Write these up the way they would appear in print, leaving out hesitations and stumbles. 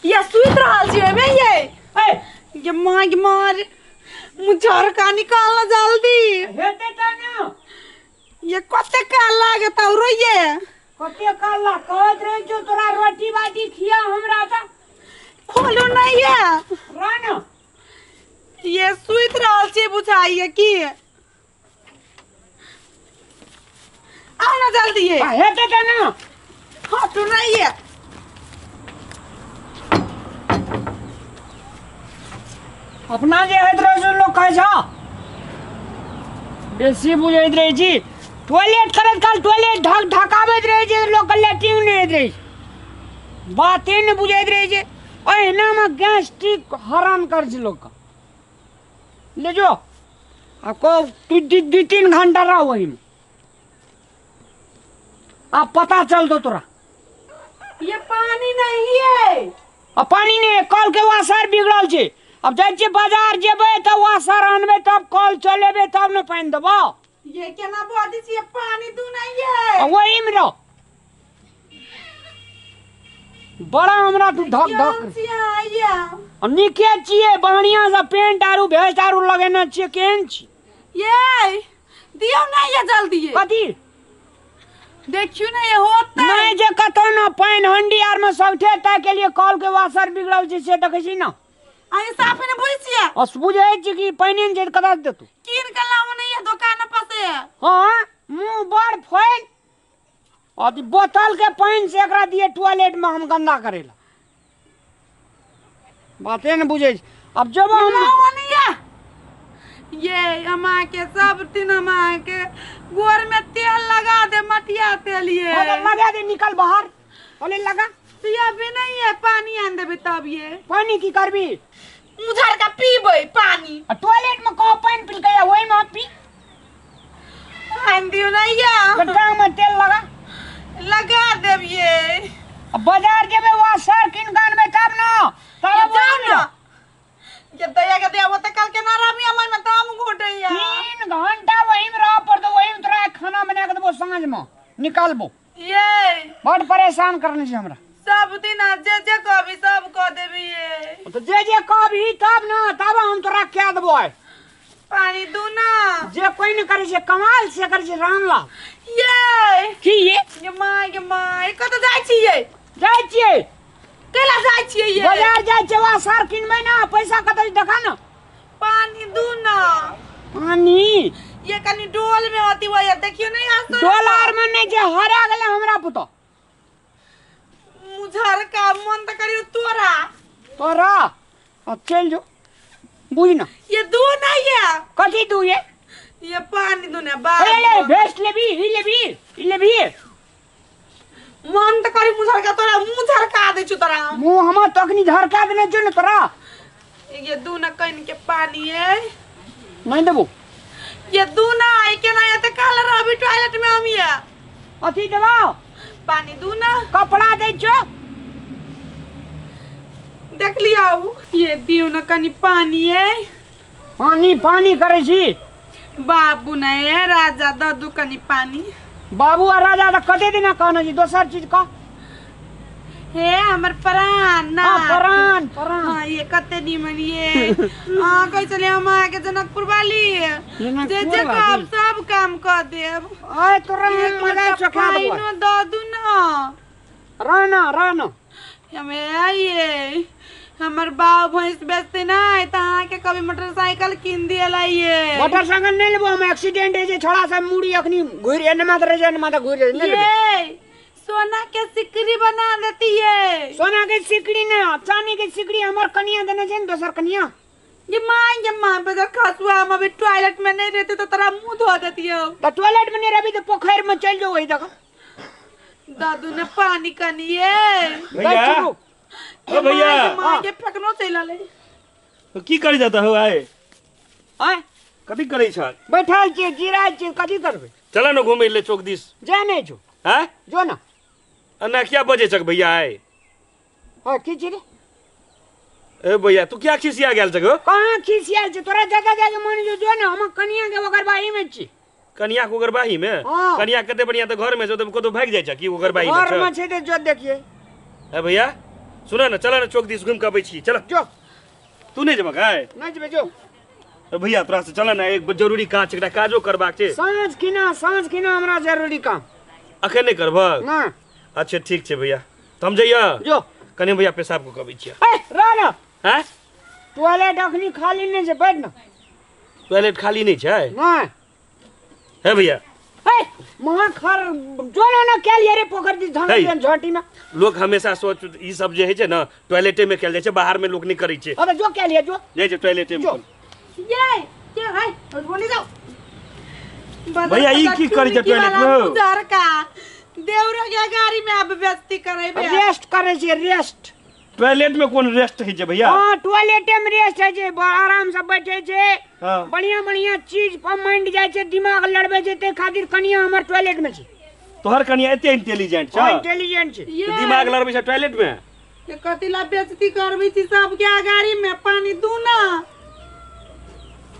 ये सुत रहल छी में ये मार मुझर का निकालना जल्दी हेते त न ये कते काल लागे त रोइए कते काल कहत रहे जो तोरा रोटी बाटी खिया हमरा त खोलो नहीं है रान ये सुत रहल छी बुझाइए की आओ ना जल्दी ये हेते त न हटो नहीं है अपना जे होइत रहे जो लोग कहै छ बेसी बुझैत रहे छी टॉयलेट करत काल टॉयलेट ढक ढकाबैत रहे छै लोग लेटिंग नहीं होइत रहे बाते नहीं बुझैत रहे छै एहिना में गैस्ट्रिक हरान कर छै लोग ले जो आपको 2-3 घंटा रहो वही में अब पता चल दो तोरा ये पानी नहीं है अब पानी नहीं कल के वासर बिगड़ल छै अब जाइए बाजार जेबे तब वासर आनबे तब कल चलेबे तब न पानी देबो ये केना बोदी छी पानी दू नहीं है वही में रहो बड़ा हमरा तू धक धक निके छिए बढ़िया से पेंट आरू भेस्ट आरू लगेना छिए केन छी ये दियो नहीं है जल्दी ये कथी देखियो ना ये होता नहीं जे कतो न पानी हंडी आर में सबठे ता के लिए कल के वासर बिगड़ल छै से देखै छी न आइ साफ ने बुझिया अस बुझै छी कि पानी जे कदा देतू किन के लाव नहीं है दुकान पर से हां मुंह बड़ फैल और बोतल के पानी से एकरा दिए टॉयलेट में हम गंदा करेला बातें न बुझे अब जब हम नहीं है ये अमा के सब दिन अमा के गोर में तेल लगा दे मटिया तेल ये लगा दे निकल बाहर बोले लगा ये भी नहीं है पानी आन देबे तब ये पानी की करबी मुझर का पीबे पानी टॉयलेट में को पानी पी गया वही में पी आन दियो नहीं है टांग में तेल लगा देब ये अब बाजार जेबे वासर किन गान में तब न तब जाना ये दया के दिया वो त कल के ना रामी अमन में तम घोटैया 3 घंटा वही में रह पर तो वही में तोरा खाना बना के देबो सांझ में निकालबो ये बड़ परेशान करने से हमरा सब दिन जे कभी सब कह देबी ये तो जे कभी तब न तब हम तोरा क्या देबो पानी दू ना जे कोई न करे से कमाल से करे से रामलाल ये की ये माय कत जाय छिए केला जाय छिए ये बाजार जाय छै वासर किनबै ना पैसा कतै देखा न पानी दू ना पानी ये कनी डोल में होती वो ये देखियो नहीं हंस डॉलर में नहीं जे हरा गेले हमरा पुतो मुझर का मन त करियो तोरा अब चल जो बुझ ना ये दू नहीं है कथी दू ये पानी दू ना बा ले भेस्ट लेबी मन त करी मुझर का तोरा मुझर का दे छु तोरा मुंह हम तखनी झरका देने जो न तोरा ये दू ना कइन के पानी है नहीं देबो ये दू ना आई के ना ये त काल रवि टॉयलेट में हम ये अथी देबो पानी दू ना कपड़ा दे जो देख लिया ये दियो ना कनी पानी है पानी करे छी बाबू नहीं है राजा दादू कनी पानी बाबू और राजा त कते दिन कहना जी दोसर चीज का हे हमर प्राण ना प्राण हां ये कते निमन ये हां कह चले हम आके जनकपुर वाली जे काम सब काम कर देब आय तोरा मजा चखा देबो नो दादू ना राना हमें ये हमर बाप भैंस बेचते ना तहां के कभी मोटरसाइकिल किन दियला ये मोटरसाइकिल नहीं लेबो हम एक्सीडेंट है जे छोड़ा सा मुड़ी अखनी घुर एने मात रह जाने माता घुर नहीं ये सोना के सिकड़ी बना देती है सोना के सिकड़ी ने चांदी के सिकड़ी हमर कनिया देने छै दोसर कनिया ये मां बजा खसुआ हम अभी टॉयलेट में नहीं रहते तो तेरा मुंह धो देती है तो टॉयलेट में नहीं रहबी तो पोखर में चल जाओ वही तक दादू ने पानी कनी है भैया ओ भैया मां के फेकनो चला ले तो की कर जाता हो आए आय कथी करे छ बैठल छी जिराय छी कथी करबे चला न घूमे ले चौक दिस जा नहीं जो हैं जो ना अन्ना क्या बजे छक भैया आए हां की छी रे ए भैया तू क्या खिसिया गेल छक कहां खिसिया छी तोरा जगह जगह मन जो ना हम कनिया के ओकर बाही में छी कनिया को गरबाही में कनिया कते बढ़िया तो घर में जो तो भाग जाय छ की वो गरबाही में घर में छै तो जो देखिए ए भैया सुना ना चला ना चौक दिस घूम के आबै छी चल जो तू नहीं जेबा काय नहीं जेबे जो भैया तोरा से चला ना एक जरूरी काज एकटा काजो करबाक छै साँझ किना हमरा जरूरी काम अखन नहीं करबक ना अच्छा ठीक छै भैया तो हम जइया जो कने भैया पेशाब को कबै छियै ए रह ना हैं टॉयलेट अखनी खाली नहीं छै बैठ ना टॉयलेट खाली नहीं छै ना है भैया ए वहां खर जो ना क्या लिए रे पोखर दी है। धन झोटी में लोग हमेशा सोच ई सब जे है छै ना टॉयलेटे में कैल जाय छै बाहर में लोग नहीं करै छै अबे जो क्या लिए जो जाय छै टॉयलेटे में जो। ये क्या है और बोली जाओ भैया, ई की करै छै टॉयलेट में? उधर का देवरा के गाड़ी में अब बेइज्जती करे बे रेस्ट करे छै रेस्ट टॉयलेट में कौन रेस्ट है छै भैया हां टॉयलेटे में रेस्ट है छै आराम से बैठे छै हाँ। बढ़िया चीज पर माइंड जाय छै दिमाग लड़बे छै ते खातिर कनिया हमर टॉयलेट में छै तोहर कनिया एते इंटेलिजेंट छै इंटेलिजेंट छै ये दिमाग लड़बै छै टॉयलेट में ये कतिला बेइज्जती करबी छी सब के गाड़ी में पानी दू ना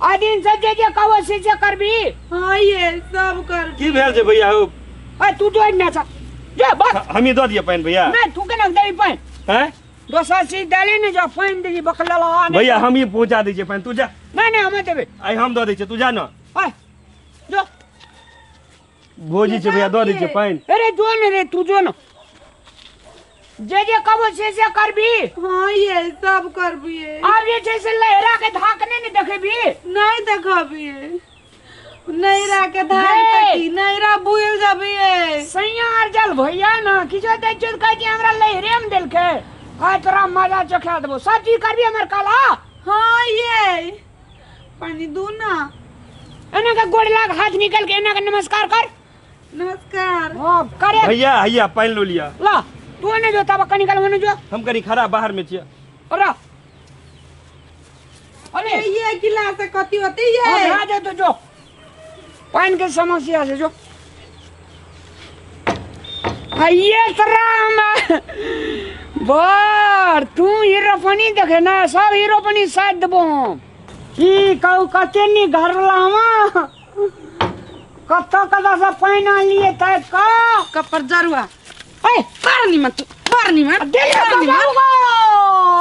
आ दिन से जे कहबो से करबी हां ये सब कर की भेल छै भैया हो ए तू तो ना छ जे बस हम ही दऽ दिए पानि भैया नहीं तू केना देबी पानी हैं दोसर चीज डाले ने जो पानी दे बकला ला भैया हम ही पहुंचा दै छियै पानि तू जा नहीं हम देबे आइ हम दऽ दै छियै तू जा ना ओए जो भोजी छै भैया दऽ दै छियै पानि अरे जो न रे तू जो न जे कहबो से करबी हां ये सब करबी आब जे छै से लहरा के धाकने नहीं देखबी नहीं देखबी नैरा के धार तकी नैरा बुइल जाबी सैया आर जल भैया ना किछो दै छ कहै छै हमरा लहरे में देलके आइ तोरा मजा चखा देबो सब चीज करबी हमर काला हां ये पानी दू ना एना के गोड़ लाग हाथ निकल के एना के नमस्कार कर नमस्कार हां करे भैया हैया पानि लो लिया ला तू ने जो तब कनिकल होने जो हम कनी खड़ा बाहर में छियै अरे अरे ये गिलास से कथी होती है आ जा तो जो पानी के समस्या से जो ये राम बर तू हीरो पानी देखे ना सब हीरो पानी साथ देबो की कहू कते नी घर लावा कत्तो कदा से पानी लिए तय का कपर जरुआ ए पानी मत पानी मत दे पानी मत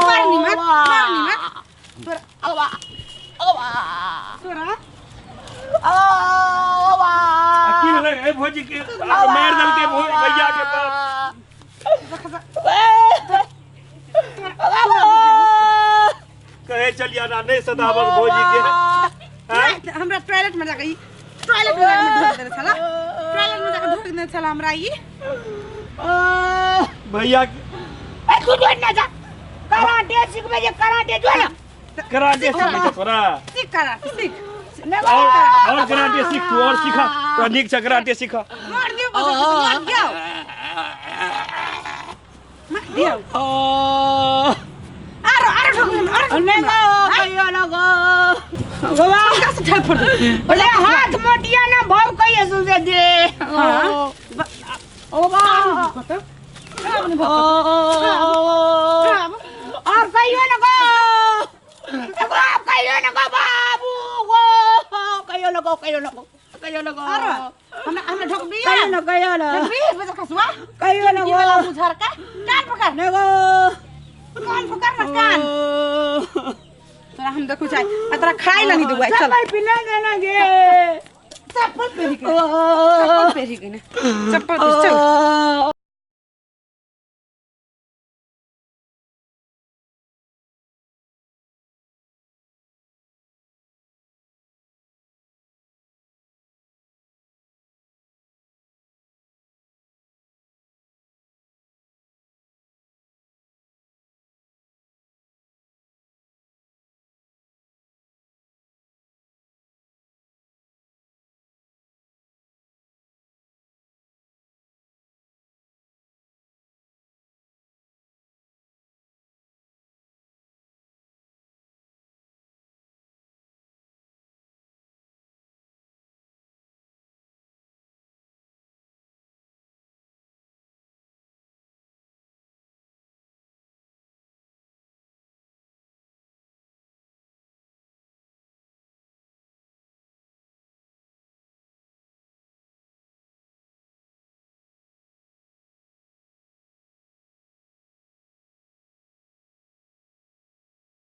पानी मत पानी मत अवा अवा तोरा अवा की भेलै ए भोजी के मार देलकै भैया के बाप कहे चलिया ना नहीं सदावक भोजी के हैं हमरा टॉयलेट में जाके टॉयलेट में ढोक देने छला टॉयलेट में जाके ढोक देने छला हमरा ई भैया ए तू जो ना जा कराटे सीखबे जे कराटे जो ना कराटे सीख ले तोरा सीख करा सीख और कराटे सीख तू और सीखा तो नीक से कराटे सीखा मार दियो मार दियो मार दियो आरो ढोक नहीं गो कहियो ना गो बाबा कैसे ठल पड़ बोले हाथ मोटिया ना भाव कहिए सुसे दे ओ बा और कहियो ना गो एगो आप कहियो ना गो बाबू गो कहियो ना गो कहियो ना गो कहियो ना गो आरो हमरा ढोक दियो कहियो ना कहियो ना बीस बजे कसुआ कहियो ना ये वाला गो बुझार का कान पकड़ ना गो कान पकड़ ना कान तोरा हम देखू चाहे तोरा खाई ला नहीं देबो चल चप्पल पिला देना गे चप्पल पहनी के चप्पल पहनी के चप्पल चल